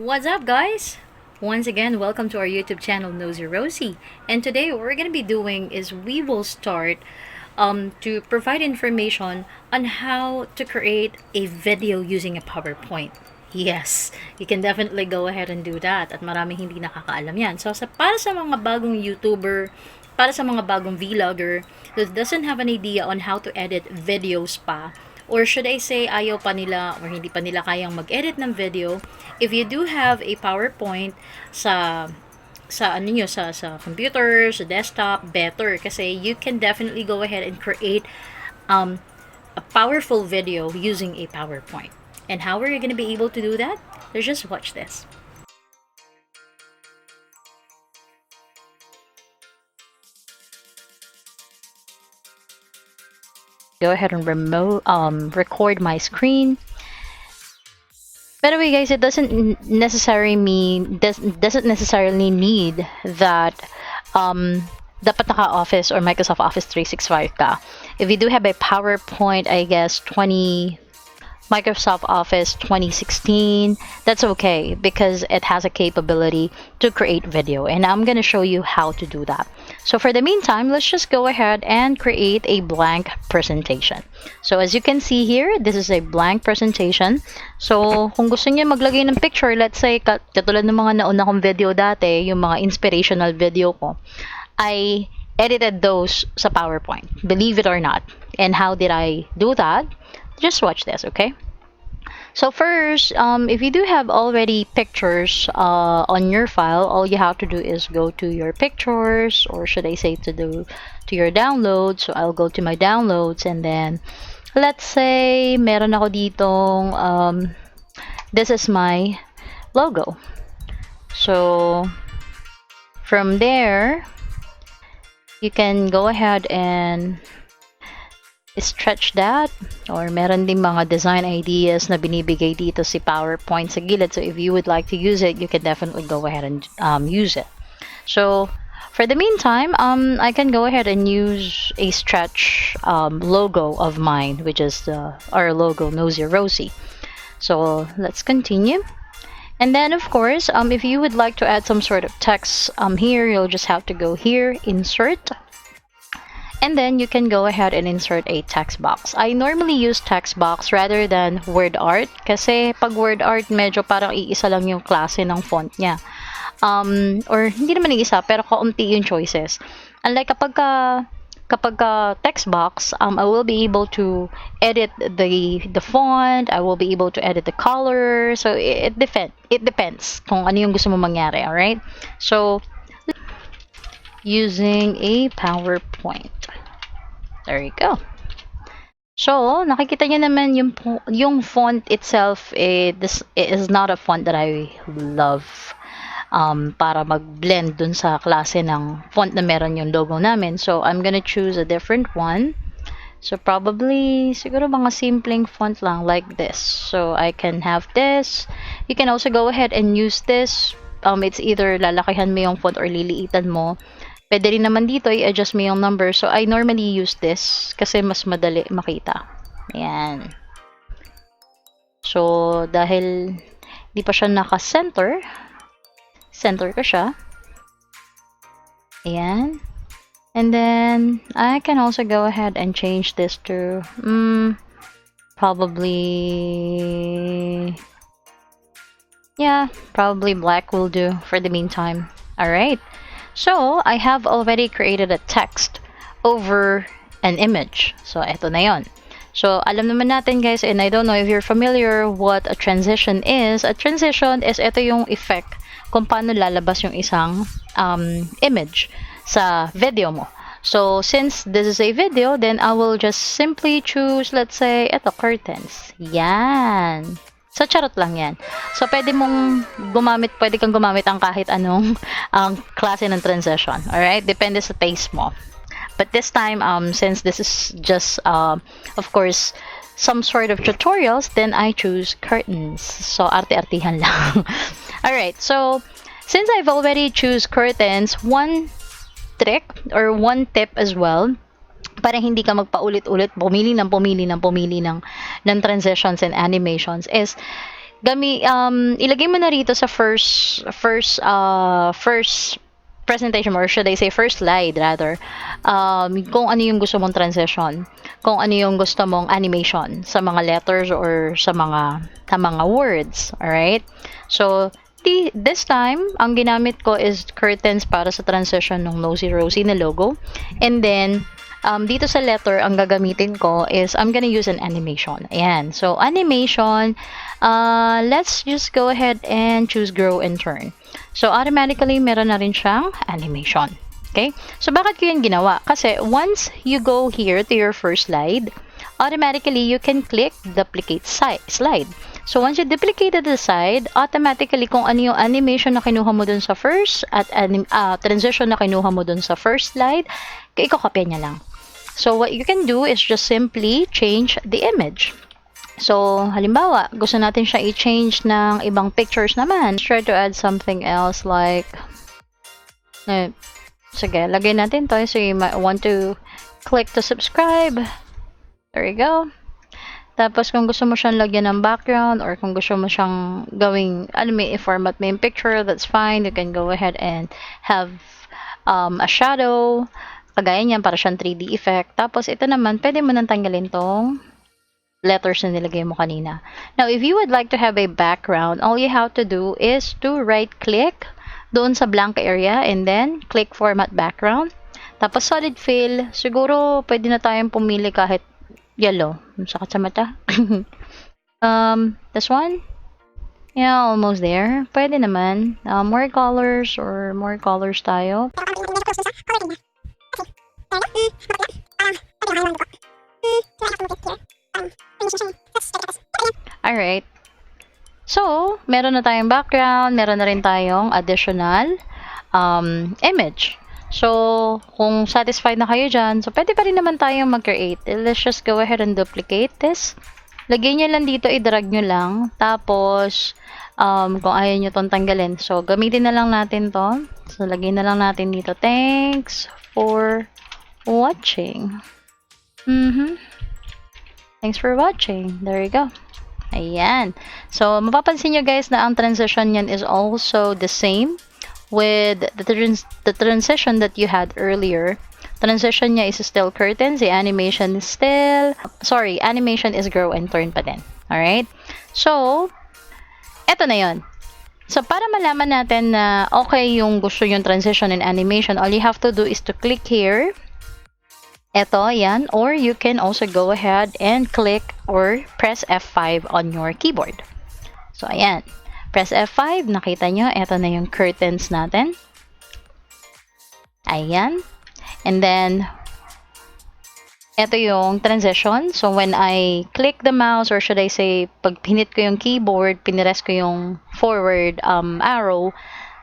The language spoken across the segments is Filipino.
What's up, guys? Once again, welcome to our YouTube channel, Knowsie Rosie. And today, what we're going to be doing is we will start to provide information on how to create a video using a PowerPoint. Yes, you can definitely go ahead and do that. At maraming hindi nakakaalam yan. So, para sa mga bagong YouTuber, para sa mga bagong vlogger that doesn't have an idea on how to edit videos pa, or should I say ayaw pa nila or hindi pa nila kayang mag-edit ng video, if you do have a PowerPoint sa ano nyo, sa computer, sa desktop, better kasi you can definitely go ahead and create a powerful video using a PowerPoint. And how are you going to be able to do that? Let's just watch this. Go ahead and record my screen. By the way, guys, it doesn't necessarily need that dapat naka-Office or Microsoft Office 365 ka. If you do have a PowerPoint, I guess Microsoft Office 2016, that's okay because it has a capability to create video, and I'm gonna show you how to do that. So for the meantime, let's just go ahead and create a blank presentation. So as you can see here, this is a blank presentation. So kung gusto niyo maglagay ng picture, let's say katulad ng mga nauna kong video dati, yung mga inspirational video ko, I edited those sa PowerPoint, believe it or not. And how did I do that? Just watch this, okay? So first, if you do have already pictures on your file, all you have to do is go to your pictures, or should I say to your downloads. So I'll go to my downloads, and then let's say meron ako ditong this is my logo. So from there, you can go ahead and stretch that, or meron din mga design ideas na binibigay dito si PowerPoint sa gilid. So if you would like to use it, you can definitely go ahead and use it. So for the meantime, I can go ahead and use a stretch logo of mine, which is our logo, Knowsie Rosie. So let's continue. And then of course, if you would like to add some sort of text here, you'll just have to go here, insert. And then you can go ahead and insert a text box. I normally use text box rather than word art kasi pag word art medyo parang iisa lang yung klase ng font niya. Or hindi naman iisa pero kaunti yung choices. Unlike kapag text box, I will be able to edit the font, I will be able to edit the color. So it depends kung ano yung gusto mo mangyari, all right? So using a PowerPoint. There you go. So, nakikita niyo naman yung font itself, this is not a font that I love para mag-blend dun sa klase ng font na meron yung logo namin. So, I'm gonna choose a different one. So, probably, siguro mga simpleng font lang like this. So, I can have this. You can also go ahead and use this. It's either lalakihan mo yung font or liliitan mo. Pwede rin naman dito, i-adjust mo yung number. So, I normally use this kasi mas madali makita. Ayan. So, dahil di pa siya naka-center, center ko siya. Ayan. And then, I can also go ahead and change this to probably black will do for the meantime. Alright. So, I have already created a text over an image. So, eto na yon. So, alam naman natin guys, and I don't know if you're familiar what a transition is. A transition is ito yung effect kung paano lalabas yung isang image sa video mo. So, since this is a video, then I will just simply choose, let's say, eto, curtains. Yan. So, charot lang yan. So, pwede kang gumamit ang kahit anong klase ng transition. Alright? Depende sa taste mo. But this time, since this is just, of course, some sort of tutorials, then I choose curtains. So, arte-artihan lang. Alright. So, since I've already choose curtains, one trick or one tip as well, para hindi ka magpaulit-ulit, pumili ng transitions and animations, is ilagay mo na rito sa first presentation mo, or should I say first slide rather, kung ano yung gusto mong transition, kung ano yung gusto mong animation sa mga letters or sa mga words. Alright? So, this time, ang ginamit ko is curtains para sa transition ng Knowsie Rosie na logo. And then, dito sa letter, ang gagamitin ko is I'm gonna use an animation. Ayan. So, animation, let's just go ahead and choose grow and turn. So, automatically, meron na rin siyang animation. Okay? So, bakit ko yan ginawa? Kasi, once you go here to your first slide, automatically, you can click duplicate slide. So, once you duplicated the slide, automatically, kung ano yung animation na kinuha mo dun sa first, at transition na kinuha mo dun sa first slide, ikakopya niya lang. So, what you can do is just simply change the image. So, halimbawa, gusto natin siya i-change ng ibang pictures naman. Let's try to add something else like, sige, lagay natin to. So, you might want to click to subscribe. There you go. Tapos, kung gusto mo siyang lagyan ng background or kung gusto mo siyang gawing, i-format mo yung picture, that's fine. You can go ahead and have a shadow. Kagaya niyan, para siyang 3D effect. Tapos, ito naman, pwede mo nang tanggalin tong letters na nilagay mo kanina. Now, if you would like to have a background, all you have to do is to right-click doon sa blank area and then click Format Background. Tapos, solid fill. Siguro, pwede na tayong pumili kahit yellow. Sakit sa mata. This one? Yeah, almost there. Pwede naman. More colors or more colors tayo. Alright. So, meron na tayong background, meron na rin tayong additional image. So, kung satisfied na kayo dyan, so pwede pa rin naman tayong mag-create. Let's just go ahead and duplicate this. Lagyan nyo lang dito, i-drag nyo lang. Tapos, kung ayaw nyo itong tanggalin. So, gamitin na lang natin to. So, lagyan na lang natin dito. Thanks for watching. Thanks for watching. There you go. Ayan. So, mapapansin nyo guys na ang transition yan is also the same with the transition that you had earlier. Transition niya is still curtains. The animation is animation is grow and turn pa din. Alright? So, eto na yon. So, para malaman natin na okay yung gusto yung transition and animation, all you have to do is to click here. Eto, yan. Or you can also go ahead and click or press F5 on your keyboard. So, ayan. Press F5. Nakita nyo, eto na yung curtains natin. Ayan. And then, eto yung transition. So, when I click the mouse, or should I say, pag pinit ko yung keyboard, pinires ko yung forward arrow,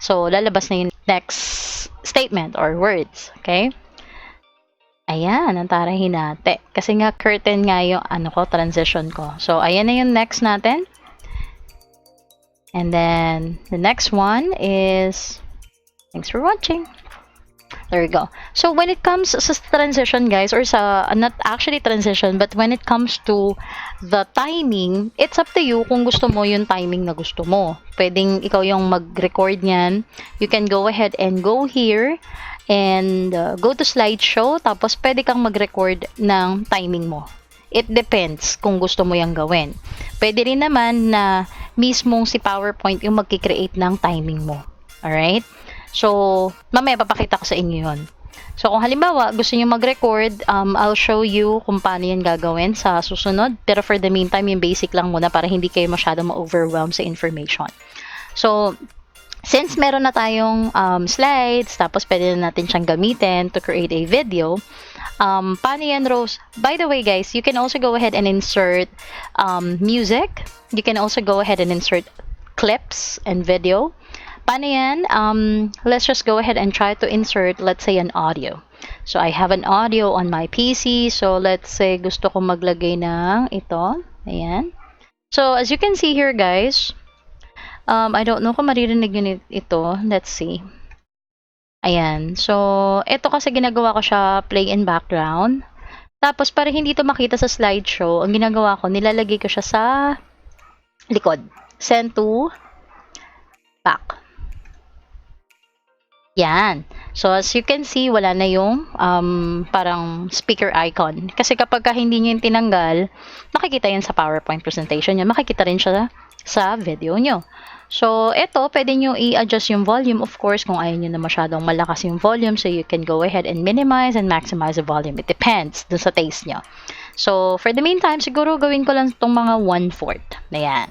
so, lalabas na yung next statement or words. Okay? Ayan, ang tarahin natin. Kasi nga, curtain nga yung transition ko. So, ayan na yung next natin. And then, the next one is, thanks for watching. There you go. So, when it comes sa transition, guys, or sa, not actually transition, but when it comes to the timing, it's up to you kung gusto mo yung timing na gusto mo. Pwedeng ikaw yung mag-record niyan. You can go ahead and go here and go to slideshow, tapos pwede kang mag-record ng timing mo. It depends kung gusto mo yung gawin. Pwede rin naman na mismong si PowerPoint yung mag-create ng timing mo. Alright? So, mamaya papakita ko sa inyo yun. So, kung halimbawa gusto nyo mag-record, I'll show you kung paano yan gagawin sa susunod. Pero for the meantime, yung basic lang muna para hindi kayo masyado ma-overwhelm sa information. So, since meron na tayong slides, tapos pwede na natin siyang gamitin to create a video, paano yan, Rose? By the way, guys, you can also go ahead and insert music. You can also go ahead and insert clips and video. Paano yan? Let's just go ahead and try to insert, let's say, an audio. So, I have an audio on my PC. So, let's say, gusto ko maglagay ng ito. Ayan. So, as you can see here, guys, I don't know kung maririnig yun ito. Let's see. Ayan. So, ito kasi ginagawa ko siya play in background. Tapos, para hindi ito makita sa slideshow, ang ginagawa ko, nilalagay ko siya sa likod. send to back. Yan. So, as you can see, wala na yung parang speaker icon. Kasi kapag hindi nyo yung tinanggal, makikita yan sa PowerPoint presentation nyo. Makikita rin siya sa video nyo. So, ito, pwede nyo i-adjust yung volume, of course, kung ayaw nyo na masyadong malakas yung volume. So, you can go ahead and minimize and maximize the volume. It depends dun sa taste nyo. So, for the meantime, siguro gawin ko lang itong mga 1/4 na yan.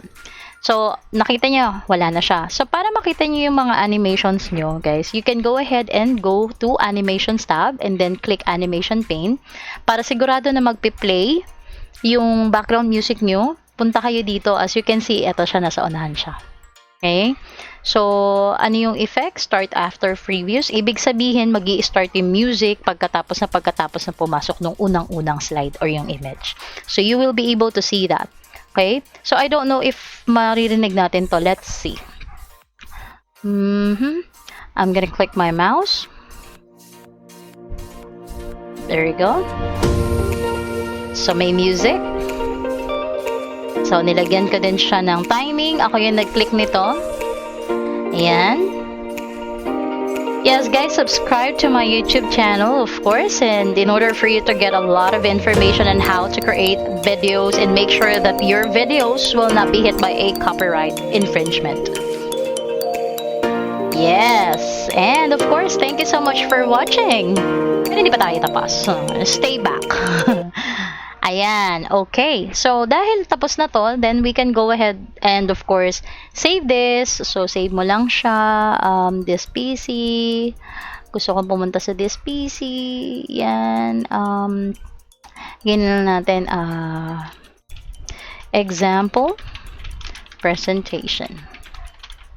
So, nakita nyo, wala na siya. So, para makita nyo yung mga animations nyo, guys, you can go ahead and go to Animations tab and then click Animation Pane. Para sigurado na magpi-play yung background music nyo, punta kayo dito. As you can see, eto siya, nasa unahan siya. Okay? So, ano yung effect? Start after previews. Ibig sabihin, magi-start yung music pagkatapos na pumasok ng unang-unang slide or yung image. So, you will be able to see that. Okay? So, I don't know if maririnig natin to. Let's see. I'm gonna click my mouse. There you go. So, may music. So, nilagyan ko din siya ng timing. Ako yung nag-click nito. Ayan. Yes, guys, subscribe to my YouTube channel, of course, and in order for you to get a lot of information on how to create videos and make sure that your videos will not be hit by a copyright infringement. Yes, and of course, thank you so much for watching. Pero hindi pa tayo tapos. Stay back. Ayan, okay. So, dahil tapos na to, then we can go ahead and of course, save this. So, save mo lang siya. This PC. Gusto kong pumunta sa this PC. Yan. Ganyan natin. Example. Presentation.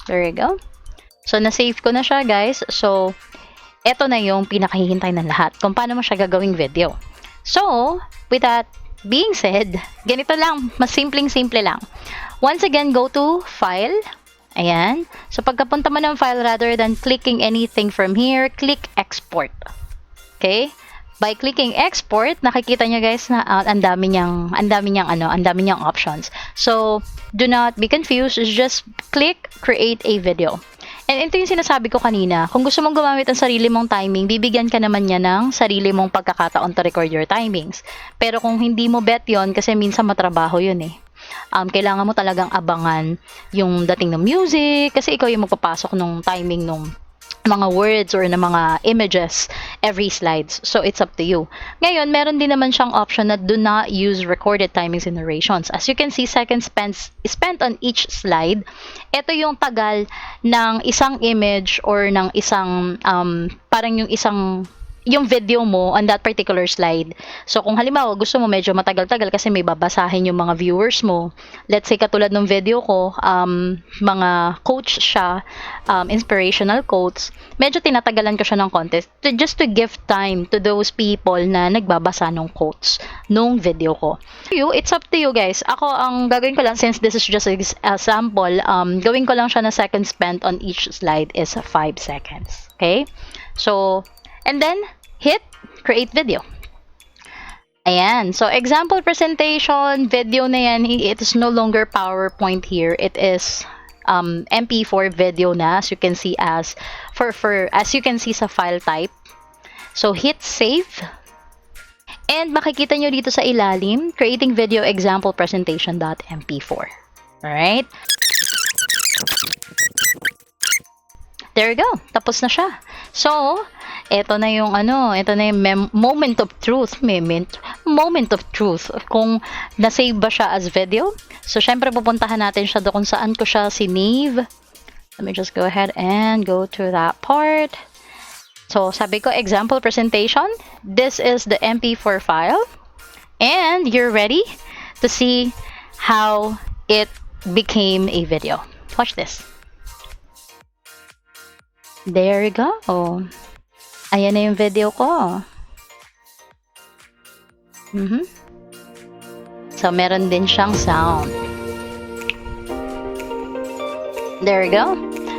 There you go. So, na-save ko na siya, guys. So, eto na yung pinakahihintay ng lahat. Kung paano mo siya gagawing video. So, with that being said, ganito lang, mas simpleng-simple lang. Once again, go to File. Ayan. So, pagkapunta mo ng file, rather than clicking anything from here, click Export. Okay? By clicking Export, nakikita nyo guys na ang dami niyang options. So, do not be confused. Just click Create a Video. And ito yung sinasabi ko kanina, kung gusto mong gumamit ng sarili mong timing, bibigyan ka naman niya ng sarili mong pagkakataon to record your timings. Pero kung hindi mo bet yon, kasi minsan matrabaho yun eh. Kailangan mo talagang abangan yung dating ng music, kasi ikaw yung magpapasok ng timing ng mga words or ng mga images every slides. So, it's up to you. Ngayon, meron din naman siyang option na do not use recorded timings and narrations. As you can see, seconds spent on each slide. Ito yung tagal ng isang image or ng isang, parang yung video mo on that particular slide. So, kung halimbawa, gusto mo medyo matagal-tagal kasi may babasahin yung mga viewers mo. Let's say, katulad ng video ko, mga quotes siya, inspirational quotes. Medyo tinatagalan ko siya ng konti just to give time to those people na nagbabasa ng quotes nung video ko. It's up to you guys. Ako, ang gagawin ko lang, since this is just a sample, gawin ko lang siya na seconds spent on each slide is 5 seconds. Okay? So, and then, hit create video. Ayan. So, example presentation, video na yan. It is no longer PowerPoint here. It is MP4 video na, as you can see as you can see sa file type. So, hit save. And makikita nyo dito sa ilalim, creating video example presentation.mp4. Alright? There you go. Tapos na siya. So, ito na yung moment of truth. Moment of truth. Kung na-save ba siya as video. So, syempre, pupuntahan natin siya doon kung saan ko siya sinave. Let me just go ahead and go to that part. So, sabi ko, example presentation. This is the MP4 file. And you're ready to see how it became a video. Watch this. There you go. Ayan na yung video ko. So, meron din siyang sound. There you go.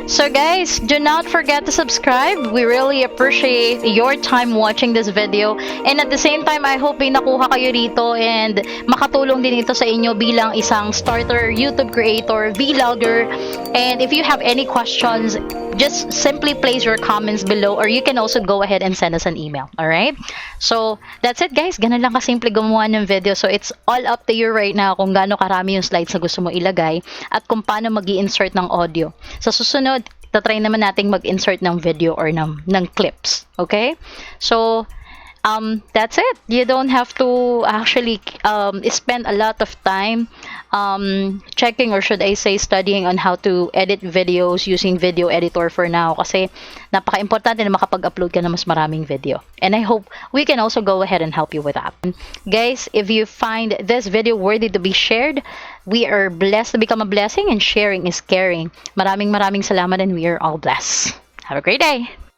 So guys, do not forget to subscribe. We really appreciate your time watching this video. And at the same time, I hope may nakuha kayo rito and makatulong din ito sa inyo bilang isang starter YouTube creator, vlogger. And if you have any questions, just simply place your comments below, or you can also go ahead and send us an email. Alright? So, that's it guys. Ganun lang kasimple gumawa ng video. So, it's all up to you right now kung gaano karami yung slides na gusto mo ilagay at kung paano mag-i-insert ng audio. Sa susunod, tatry naman nating mag-insert ng video or ng clips. Okay? So, that's it. You don't have to actually spend a lot of time checking, or should I say studying on how to edit videos using video editor for now, kasi napaka-importante na makapag-upload ka na mas maraming video, and I hope we can also go ahead and help you with that. Guys, if you find this video worthy to be shared, we are blessed to become a blessing, and sharing is caring. Maraming salamat, and we are all blessed. Have a great day.